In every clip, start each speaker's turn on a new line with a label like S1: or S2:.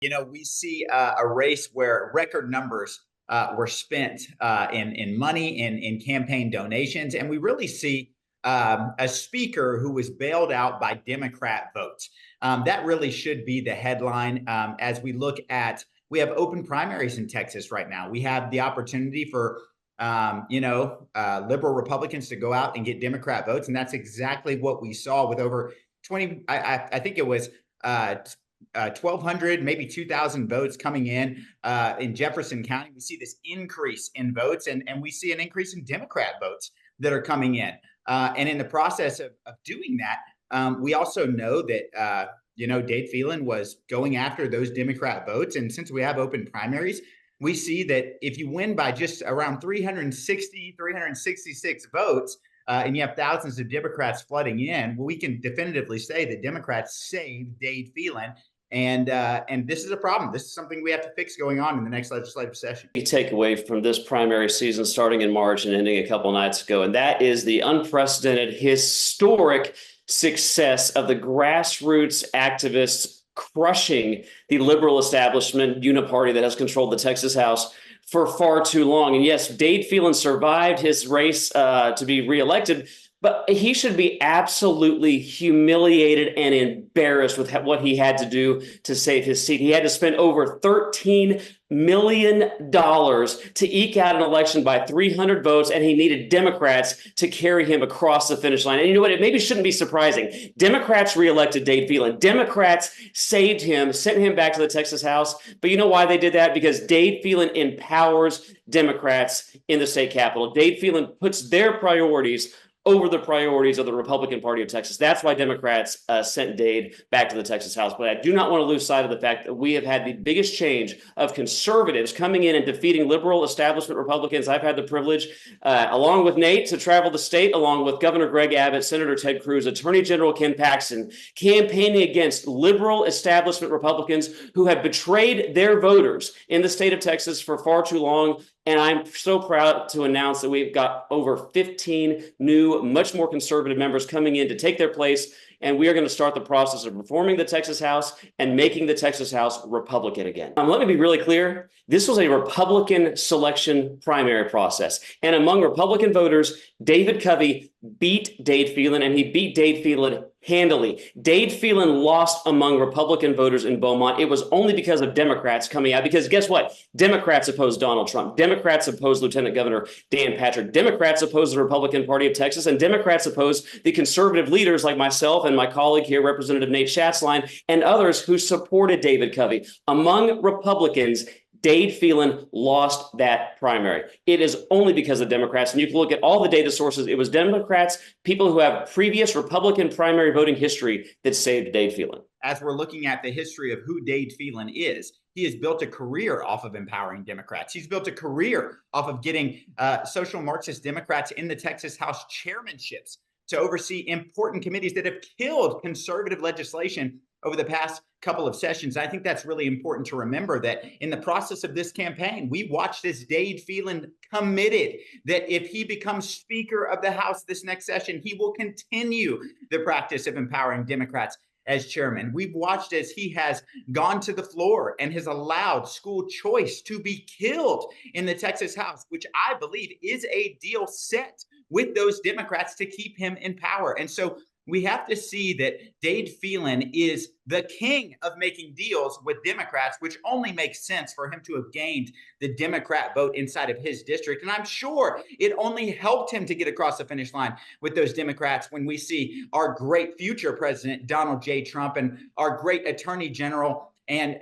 S1: We see a race where record numbers were spent in money, in campaign donations, and we really see a speaker who was bailed out by Democrat votes. That really should be the headline as we look at. We have open primaries in Texas right now. We have the opportunity for liberal Republicans to go out and get Democrat votes, and that's exactly what we saw with over 20. I think it was 1,200, maybe 2,000 votes coming in Jefferson County. We see this increase in votes, and we see an increase in Democrat votes that are coming in. And in the process of doing that, we also know that, Dade Phelan was going after those Democrat votes. And since we have open primaries, we see that if you win by just around 366 votes, and you have thousands of Democrats flooding in, well, we can definitively say that Democrats saved Dade Phelan. And this is a problem. This is something we have to fix going on in the next legislative session.
S2: You take away from this primary season starting in March and ending a couple nights ago, and that is the unprecedented, historic success of the grassroots activists crushing the liberal establishment uniparty that has controlled the Texas House for far too long. And yes, Dade Phelan survived his race to be reelected, but he should be absolutely humiliated and embarrassed with what he had to do to save his seat. He had to spend over $13 million to eke out an election by 300 votes, and he needed Democrats to carry him across the finish line. And you know what? It maybe shouldn't be surprising. Democrats reelected Dade Phelan. Democrats saved him, sent him back to the Texas House. But you know why they did that? Because Dade Phelan empowers Democrats in the state capitol. Dade Phelan puts their priorities over the priorities of the Republican Party of Texas. That's why Democrats sent Dade back to the Texas House. But I do not want to lose sight of the fact that we have had the biggest change of conservatives coming in and defeating liberal establishment Republicans. I've had the privilege, along with Nate, to travel the state, along with Governor Greg Abbott, Senator Ted Cruz, Attorney General Ken Paxton, campaigning against liberal establishment Republicans who have betrayed their voters in the state of Texas for far too long. And I'm so proud to announce that we've got over 15 new, much more conservative members coming in to take their place. And we are going to start the process of reforming the Texas House and making the Texas House Republican again. Let me be really clear. This was a Republican selection primary process. And among Republican voters, David Covey beat Dade Phelan, and he beat Dade Phelan handily. Dade Phelan lost among Republican voters in Beaumont. It was only because of Democrats coming out, because guess what? Democrats opposed Donald Trump. Democrats opposed Lieutenant Governor Dan Patrick. Democrats opposed the Republican Party of Texas, and Democrats opposed the conservative leaders like myself and my colleague here, Representative Nate Schatzline, and others who supported David Covey. Among Republicans, Dade Phelan lost that primary. It is only because of Democrats. And you can look at all the data sources. It was Democrats, people who have previous Republican primary voting history, that saved Dade Phelan.
S1: As we're looking at the history of who Dade Phelan is, he has built a career off of empowering Democrats. He's built a career off of getting social Marxist Democrats in the Texas House chairmanships to oversee important committees that have killed conservative legislation over the past couple of sessions. I think that's really important to remember, that in the process of this campaign, we watched as Dade Phelan committed that if he becomes Speaker of the House this next session, he will continue the practice of empowering Democrats as chairman. We've watched as he has gone to the floor and has allowed school choice to be killed in the Texas House, which I believe is a deal set with those Democrats to keep him in power. And so we have to see that Dade Phelan is the king of making deals with Democrats, which only makes sense for him to have gained the Democrat vote inside of his district. And I'm sure it only helped him to get across the finish line with those Democrats when we see our great future president, Donald J. Trump, and our great attorney general and,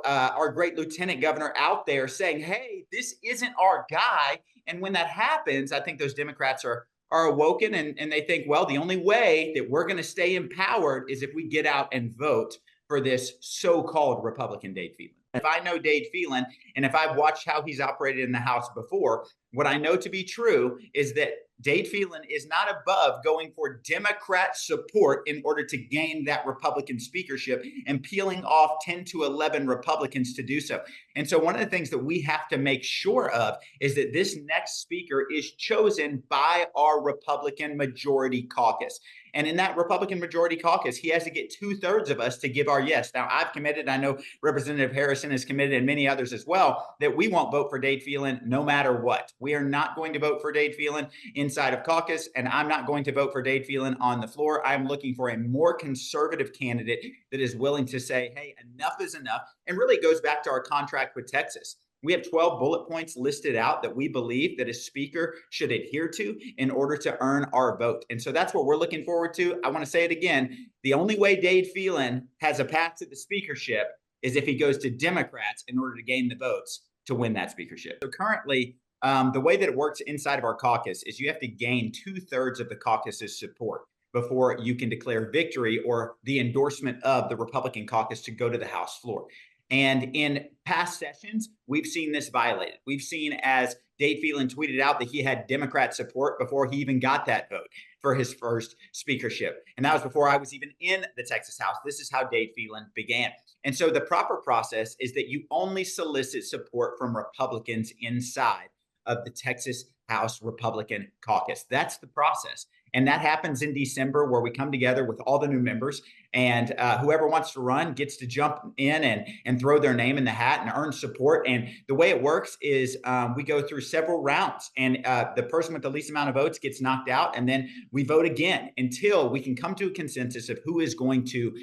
S1: our great lieutenant governor out there saying, hey, this isn't our guy. And when that happens, I think those Democrats are awoken and they think, well, the only way that we're going to stay empowered is if we get out and vote for this so-called Republican Dade Phelan. If I know Dade Phelan, and if I've watched how he's operated in the House before, what I know to be true is that Dade Phelan is not above going for Democrat support in order to gain that Republican speakership and peeling off 10 to 11 Republicans to do so. And so one of the things that we have to make sure of is that this next speaker is chosen by our Republican majority caucus. And in that Republican majority caucus, he has to get 2/3 of us to give our yes. Now, I've committed, I know Representative Harrison has committed, and many others as well, that we won't vote for Dade Phelan no matter what. We are not going to vote for Dade Phelan inside of caucus, and I'm not going to vote for Dade Phelan on the floor. I'm looking for a more conservative candidate that is willing to say, hey, enough is enough. And really it goes back to our contract with Texas. We have 12 bullet points listed out that we believe that a speaker should adhere to in order to earn our vote. And so that's what we're looking forward to. I want to say it again. The only way Dade Phelan has a path to the speakership is if he goes to Democrats in order to gain the votes to win that speakership. So currently, the way that it works inside of our caucus is you have to gain 2/3 of the caucus's support before you can declare victory or the endorsement of the Republican caucus to go to the House floor. And in past sessions, we've seen this violated. We've seen as Dade Phelan tweeted out that he had Democrat support before he even got that vote for his first speakership. And that was before I was even in the Texas House. This is how Dade Phelan began. And so the proper process is that you only solicit support from Republicans inside of the Texas House Republican caucus. That's the process. And that happens in December, where we come together with all the new members, and whoever wants to run gets to jump in and throw their name in the hat and earn support. And the way it works is we go through several rounds, and the person with the least amount of votes gets knocked out. And then we vote again until we can come to a consensus of who is going to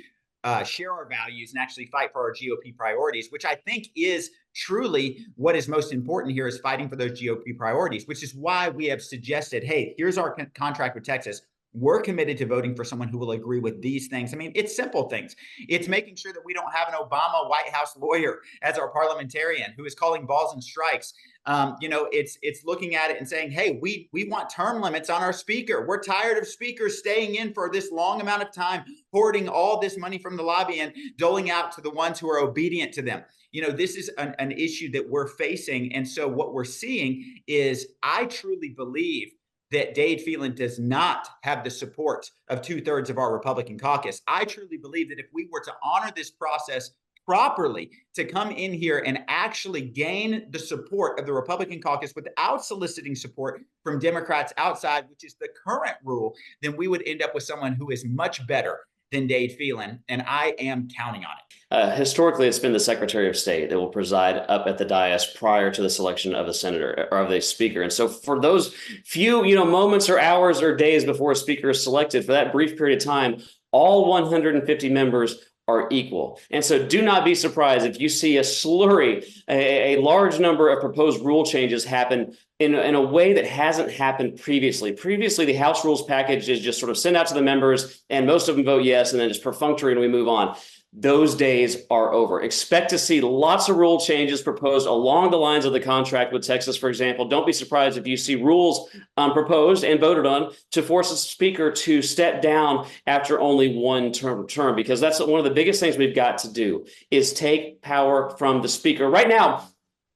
S1: share our values and actually fight for our GOP priorities, which I think is truly what is most important here, is fighting for those GOP priorities, which is why we have suggested, hey, here's our contract with Texas. We're committed to voting for someone who will agree with these things. I mean, it's simple things. It's making sure that we don't have an Obama White House lawyer as our parliamentarian who is calling balls and strikes. It's looking at it and saying, hey, we want term limits on our speaker. We're tired of speakers staying in for this long amount of time, hoarding all this money from the lobby and doling out to the ones who are obedient to them. This is an issue that we're facing. And so what we're seeing is, I truly believe that Dade Phelan does not have the support of 2/3 of our Republican caucus. I truly believe that if we were to honor this process properly, to come in here and actually gain the support of the Republican caucus without soliciting support from Democrats outside, which is the current rule, then we would end up with someone who is much better than Dade Phelan, and I am counting on it.
S2: Historically, it's been the Secretary of State that will preside up at the dais prior to the selection of the senator or of the speaker. And so for those few, moments or hours or days before a speaker is selected, for that brief period of time, all 150 members are equal. And so do not be surprised if you see a slurry, a large number of proposed rule changes happen in a way that hasn't happened previously. Previously, the House rules package is just sort of sent out to the members, and most of them vote yes, and then it's perfunctory and we move on. Those days are over. Expect to see lots of rule changes proposed along the lines of the contract with Texas, for example. Don't be surprised if you see rules proposed and voted on to force a speaker to step down after only one term, because that's one of the biggest things we've got to do, is take power from the speaker. Right now,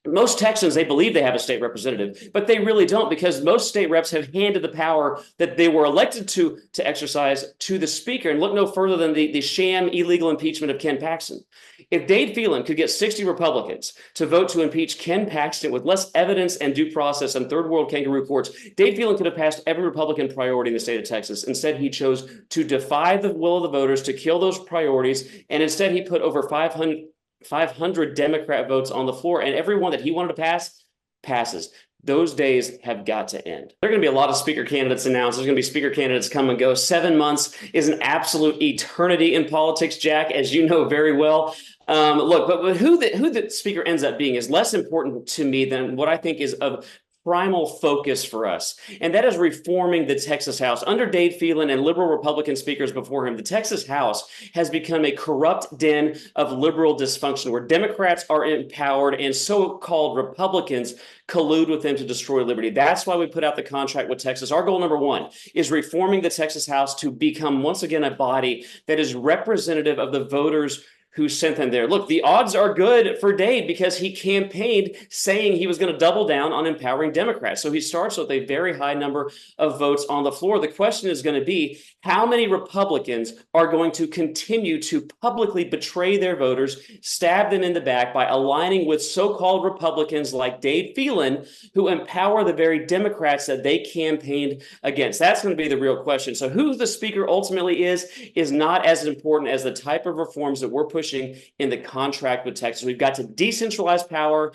S2: most Texans, they believe they have a state representative, but they really don't, because most state reps have handed the power that they were elected to exercise to the speaker. And look no further than the sham illegal impeachment of Ken Paxton. If Dade Phelan could get 60 Republicans to vote to impeach Ken Paxton with less evidence and due process and third world kangaroo courts, Dade Phelan could have passed every Republican priority in the state of Texas. Instead, he chose to defy the will of the voters, to kill those priorities. And instead, he put over 500 Democrat votes on the floor, and every one that he wanted to pass passes. Those days have got to end. There are going to be a lot of speaker candidates announced. There's going to be speaker candidates come and go. 7 months is an absolute eternity in politics, Jack, as you know very well. But who the speaker ends up being is less important to me than what I think is of primal focus for us, and that is reforming the Texas House. Under Dade Phelan and liberal Republican speakers before him, the Texas House has become a corrupt den of liberal dysfunction, where Democrats are empowered and so-called Republicans collude with them to destroy liberty. That's why we put out the contract with Texas. Our goal number one is reforming the Texas House to become once again a body that is representative of the voters who sent them there. Look, the odds are good for Dade because he campaigned saying he was going to double down on empowering Democrats. So he starts with a very high number of votes on the floor. The question is going to be, how many Republicans are going to continue to publicly betray their voters, stab them in the back by aligning with so-called Republicans like Dade Phelan, who empower the very Democrats that they campaigned against? That's going to be the real question. So who the speaker ultimately is not as important as the type of reforms that we're pushing in the contract with Texas. We've got to decentralize power,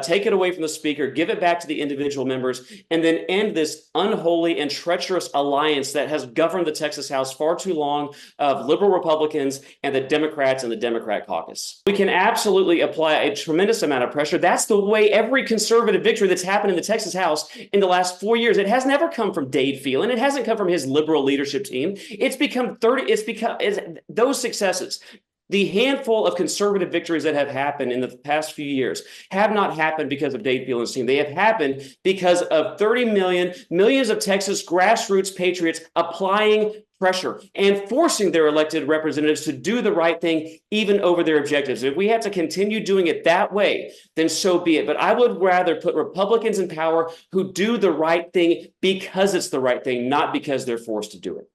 S2: take it away from the speaker, give it back to the individual members, and then end this unholy and treacherous alliance that has governed the Texas House far too long of liberal Republicans and the Democrats and the Democrat caucus. We can absolutely apply a tremendous amount of pressure. That's the way every conservative victory that's happened in the Texas House in the last 4 years. It has never come from Dade Phelan. It hasn't come from his liberal leadership team. It's those successes. The handful of conservative victories that have happened in the past few years have not happened because of Dade Phelan's team. They have happened because of millions of Texas grassroots patriots applying pressure and forcing their elected representatives to do the right thing, even over their objectives. If we have to continue doing it that way, then so be it. But I would rather put Republicans in power who do the right thing because it's the right thing, not because they're forced to do it.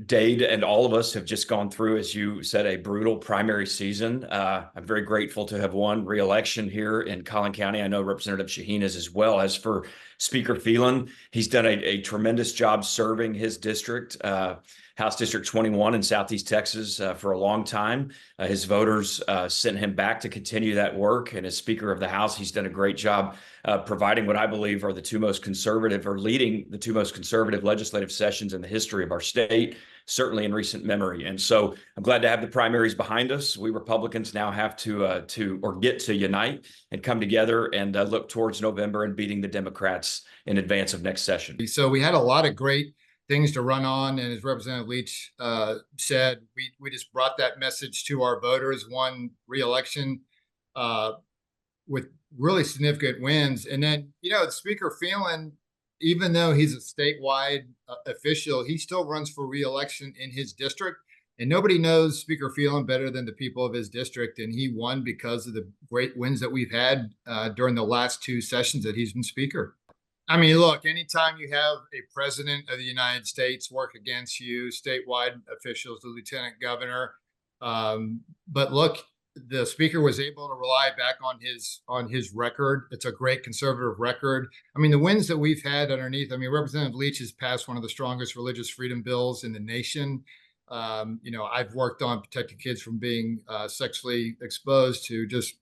S3: Dade and all of us have just gone through, as you said, a brutal primary season. I'm very grateful to have won re-election here in Collin County. I know Representative Shaheen is as well. As for Speaker Phelan, he's done a tremendous job serving his district, House District 21 in Southeast Texas, for a long time. His voters sent him back to continue that work. And as Speaker of the House, he's done a great job providing what I believe are the two most conservative, or leading the two most conservative legislative sessions in the history of our state, certainly in recent memory. And so I'm glad to have the primaries behind us. We Republicans now have to get to unite and come together and look towards November and beating the Democrats in advance of next session.
S4: So we had a lot of great things to run on, and as Representative Leach said, we just brought that message to our voters, won re-election with really significant wins. And then, Speaker Phelan, even though he's a statewide official, he still runs for re-election in his district. And nobody knows Speaker Phelan better than the people of his district. And he won because of the great wins that we've had during the last two sessions that he's been Speaker. I mean, look, anytime you have a president of the United States work against you, statewide officials, the lieutenant governor, but look, the speaker was able to rely back on his record. It's a great conservative record. I mean, the wins that we've had underneath, Representative Leach has passed one of the strongest religious freedom bills in the nation. I've worked on protecting kids from being sexually exposed to just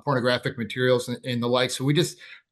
S4: pornographic materials and the like. So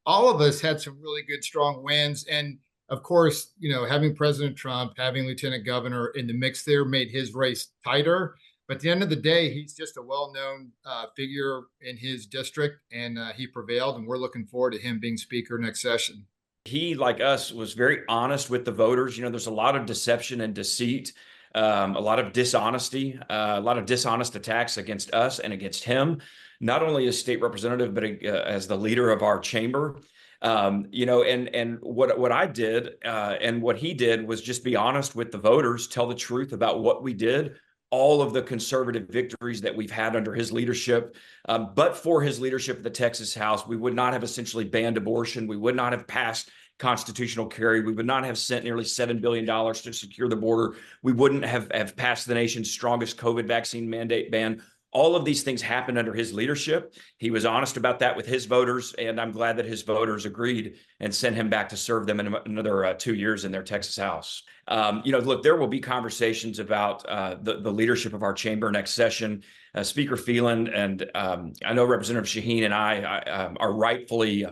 S4: all of us had some really good, strong wins. And of course, having President Trump, having Lieutenant Governor in the mix there made his race tighter. But at the end of the day, he's just a well-known figure in his district, and he prevailed. And we're looking forward to him being Speaker next session.
S3: He, like us, was very honest with the voters. There's a lot of deception and deceit, a lot of dishonesty, a lot of dishonest attacks against us and against him, not only as state representative, but as the leader of our chamber. And what I did and what he did was just be honest with the voters, tell the truth about what we did, all of the conservative victories that we've had under his leadership. But for his leadership of the Texas House, we would not have essentially banned abortion. We would not have passed constitutional carry. We would not have sent nearly $7 billion to secure the border. We wouldn't have passed the nation's strongest COVID vaccine mandate ban. All of these things happened under his leadership. He was honest about that with his voters, and I'm glad that his voters agreed and sent him back to serve them in another 2 years in their Texas House. Look, there will be conversations about the leadership of our chamber next session. Speaker Phelan and I know Representative Shaheen and I are rightfully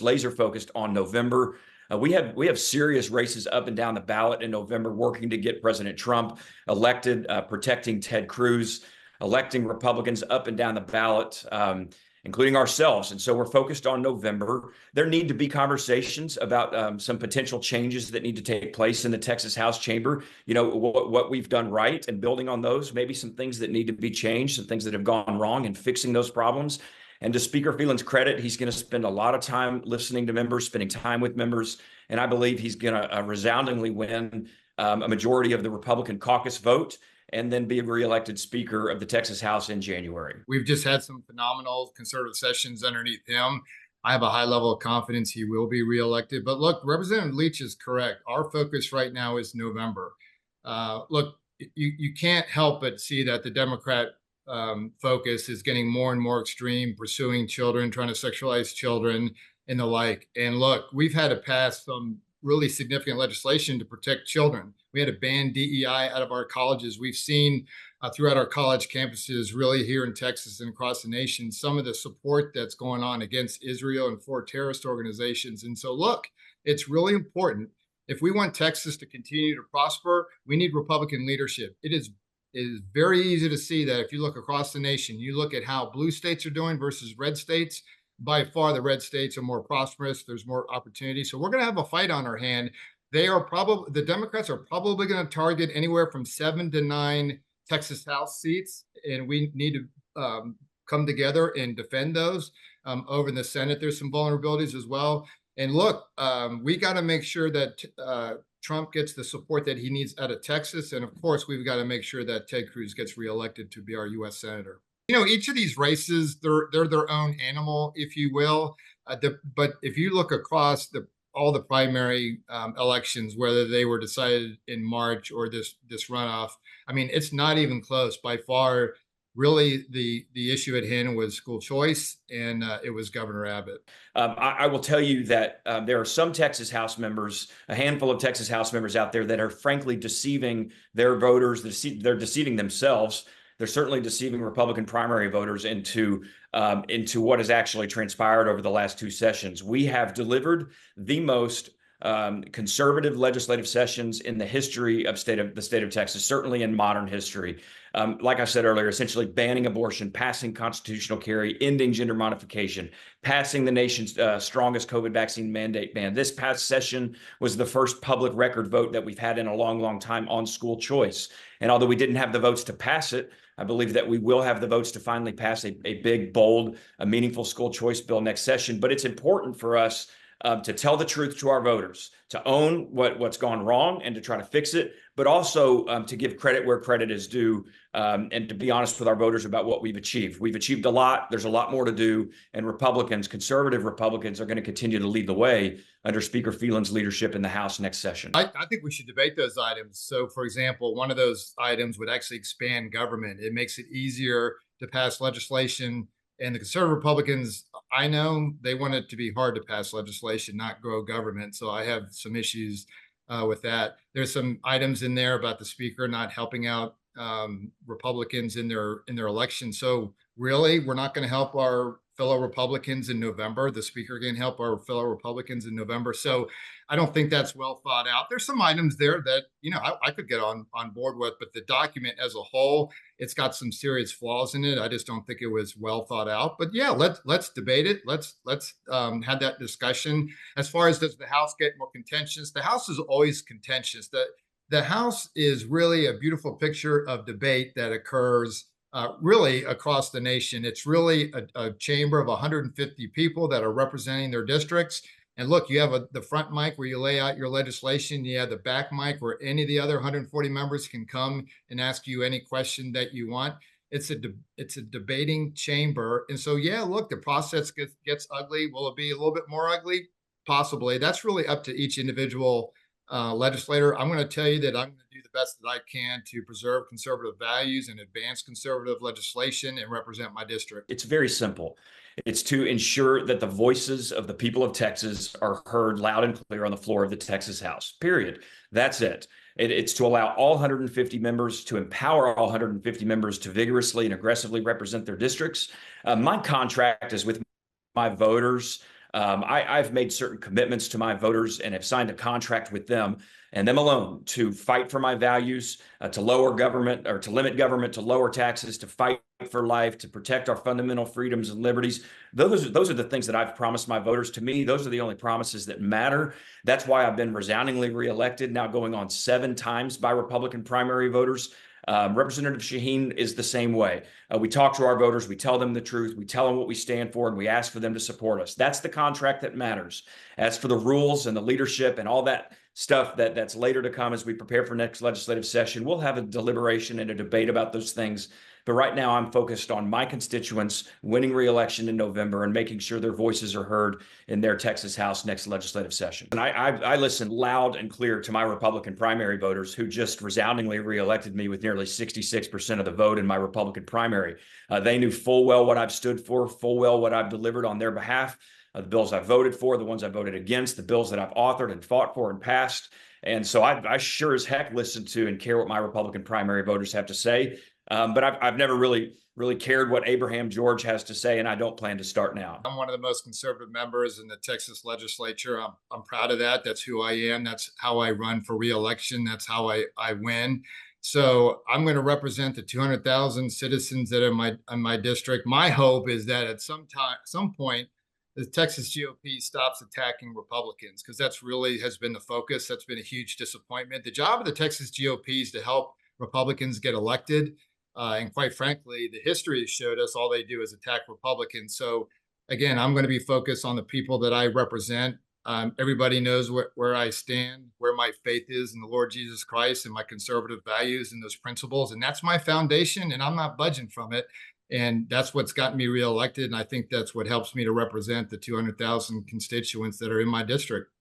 S3: laser focused on November. We have serious races up and down the ballot in November, working to get President Trump elected, protecting Ted Cruz, electing Republicans up and down the ballot, including ourselves. And so we're focused on November. There need to be conversations about some potential changes that need to take place in the Texas House chamber. What we've done right, and building on those, maybe some things that need to be changed, some things that have gone wrong, and fixing those problems. And to Speaker Phelan's credit, he's going to spend a lot of time listening to members, spending time with members. And I believe he's going to resoundingly win a majority of the Republican caucus vote. and then be reelected Speaker of the Texas House in January.
S4: We've just had some phenomenal conservative sessions underneath him. I have a high level of confidence he will be reelected. But look, Representative Leach is correct. Our focus right now is November. Look, you can't help but see that the Democrat focus is getting more and more extreme, pursuing children, trying to sexualize children, and the like. And look, we've had to pass some really significant legislation to protect children. We had to ban DEI out of our colleges. We've seen throughout our college campuses, really here in Texas and across the nation, some of the support that's going on against Israel and for terrorist organizations. And so, look, it's really important. If we want Texas to continue to prosper, we need Republican leadership. It is very easy to see that if you look across the nation, you look at how blue states are doing versus red states. By far, the red states are more prosperous. There's more opportunity. So we're going to have a fight on our hand. The Democrats are probably going to target anywhere from 7 to 9 Texas House seats, and we need to come together and defend those. Over in the Senate, there's some vulnerabilities as well. And look, we got to make sure that Trump gets the support that he needs out of Texas. And of course, we've got to make sure that Ted Cruz gets reelected to be our U.S. Senator. You know, each of these races, they're their own animal, if you will. But if you look across all the primary elections, whether they were decided in March or this runoff, I mean, it's not even close. By far, really, the issue at hand was school choice, and it was Governor Abbott.
S3: I will tell you that there are some Texas House members, a handful of Texas House members out there that are frankly deceiving their voters. They're deceiving themselves. They're certainly deceiving Republican primary voters into what has actually transpired over the last 2 sessions. We have delivered the most conservative legislative sessions in the history of the state of Texas, certainly in modern history. Like I said earlier, essentially banning abortion, passing constitutional carry, ending gender modification, passing the nation's strongest COVID vaccine mandate ban. This past session was the first public record vote that we've had in a long, long time on school choice. And although we didn't have the votes to pass it, I believe that we will have the votes to finally pass a big, bold, a meaningful school choice bill next session. But it's important for us to tell the truth to our voters, to own what's gone wrong and to try to fix it, but also to give credit where credit is due, and to be honest with our voters about what we've achieved. We've achieved a lot. There's a lot more to do, and conservative Republicans are going to continue to lead the way under Speaker Phelan's leadership in the House next session.
S4: I think we should debate those items. So, for example, one of those items would actually expand government. It makes it easier to pass legislation. And the conservative Republicans, I know they want it to be hard to pass legislation, not grow government. So I have some issues with that. There's some items in there about the speaker not helping out Republicans in their election. So really, we're not going to help our fellow Republicans in November. The speaker can help our fellow Republicans in November. So I don't think that's well thought out. There's some items there that, you know, I could get on board with, but the document as a whole, it's got some serious flaws in it. I just don't think it was well thought out. But yeah, let's debate it. Let's have that discussion. As far as does the House get more contentious? The House is always contentious. The House is really a beautiful picture of debate that occurs really across the nation. It's really a chamber of 150 people that are representing their districts. And look, you have the front mic where you lay out your legislation. You have the back mic where any of the other 140 members can come and ask you any question that you want. It's a debating chamber. And so, yeah, look, the process gets ugly. Will it be a little bit more ugly? Possibly. That's really up to each individual legislator. I'm going to tell you that I'm going to do the best that I can to preserve conservative values and advance conservative legislation and represent my district.
S3: It's very simple. It's to ensure that the voices of the people of Texas are heard loud and clear on the floor of the Texas House, period. That's it. It's to allow all 150 members, to empower all 150 members to vigorously and aggressively represent their districts. My contract is with my voters. I've made certain commitments to my voters and have signed a contract with them and them alone to fight for my values, to lower government or to limit government, to lower taxes, to fight for life, to protect our fundamental freedoms and liberties. Those are the things that I've promised my voters. To me, those are the only promises that matter. That's why I've been resoundingly reelected, now going on 7 times by Republican primary voters. Representative Shaheen is the same way. We talk to our voters, we tell them the truth, we tell them what we stand for, and we ask for them to support us. That's the contract that matters. As for the rules and the leadership and all that stuff that's later to come as we prepare for next legislative session. We'll have a deliberation and a debate about those things. But right now, I'm focused on my constituents winning re-election in November and making sure their voices are heard in their Texas House next legislative session. And I listen loud and clear to my Republican primary voters who just resoundingly re-elected me with nearly 66% of the vote in my Republican primary. They knew full well what I've stood for, full well what I've delivered on their behalf, the bills I voted for, the ones I voted against, the bills that I've authored and fought for and passed. And so I sure as heck listen to and care what my Republican primary voters have to say. But I've never really cared what Abraham George has to say, and I don't plan to start now.
S4: I'm one of the most conservative members in the Texas legislature. I'm proud of that. That's who I am. That's how I run for re-election. That's how I win. So I'm going to represent the 200,000 citizens that are in my district. My hope is that at some point, the Texas GOP stops attacking Republicans, because that's really has been the focus. That's been a huge disappointment. The job of the Texas GOP is to help Republicans get elected. And quite frankly, the history has showed us all they do is attack Republicans. So again, I'm going to be focused on the people that I represent. Everybody knows where I stand, where my faith is in the Lord Jesus Christ and my conservative values and those principles. And that's my foundation, and I'm not budging from it. And that's what's gotten me reelected. And I think that's what helps me to represent the 200,000 constituents that are in my district.